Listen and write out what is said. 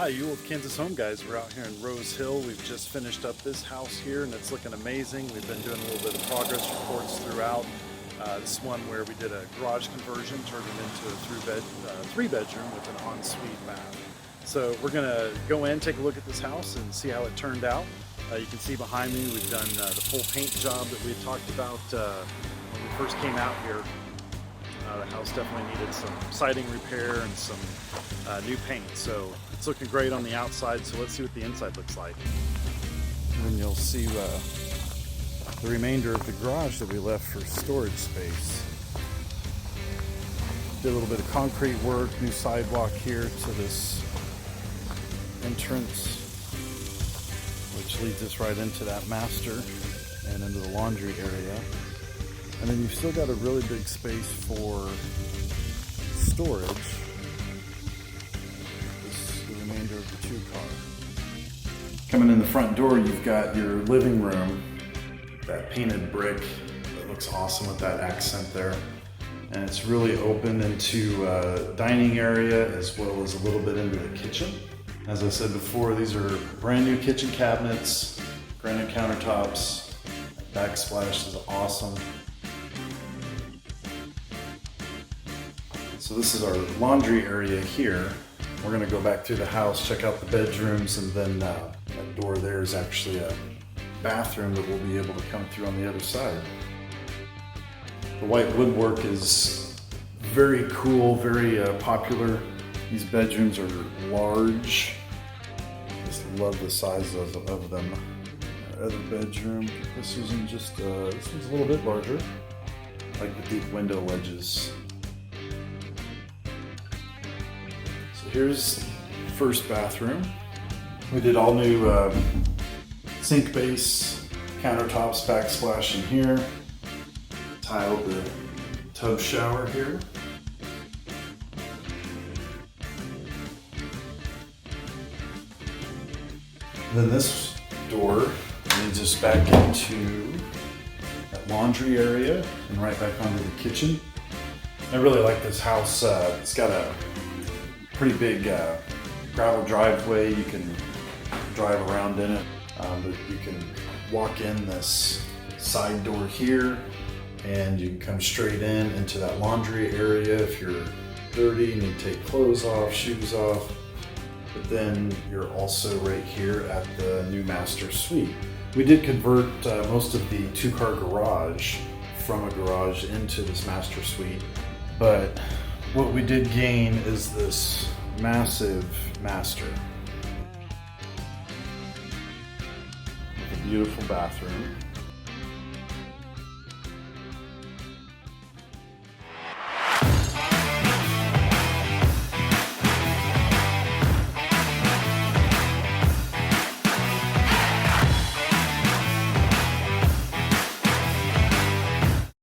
Hi, you old Kansas home guys. We're out here in Rose Hill. We've just finished up this house here and it's looking amazing. We've been doing a little bit of progress reports throughout. This one where we did a garage conversion, turned it into a three bedroom with an ensuite bath. So we're gonna go in, take a look at this house and see how it turned out. You can see behind me, we've done the full paint job that we had talked about when we first came out here. The house definitely needed some siding repair and some new paint. So it's looking great on the outside. So let's see what the inside looks like. And then you'll see the remainder of the garage that we left for storage space. Did a little bit of concrete work, new sidewalk here to this entrance, which leads us right into that master and into the laundry area. And then you've still got a really big space for storage. This is the remainder of the 2-car. Coming in the front door, you've got your living room, that painted brick that looks awesome with that accent there. And it's really open into a dining area as well as a little bit into the kitchen. As I said before, these are brand new kitchen cabinets, granite countertops. That backsplash is awesome. So this is our laundry area here. We're gonna go back through the house, check out the bedrooms, and then that door there is actually a bathroom that we'll be able to come through on the other side. The white woodwork is very cool, very popular. These bedrooms are large. Just love the size of them. Our other bedroom, this isn't just, this one's a little bit larger. I like the deep window ledges. Here's the first bathroom. We did all new sink base, countertops, backsplash in here. Tiled the tub shower here. Then this door leads us back into that laundry area and right back onto the kitchen. I really like this house. It's got a pretty big gravel driveway. You can drive around in it, but you can walk in this side door here and you can come straight into that laundry area if you're dirty and you take clothes off, shoes off. But then you're also right here at the new master suite. We did convert most of the 2-car garage from a garage into this master suite, but what we did gain is this massive master. With a beautiful bathroom.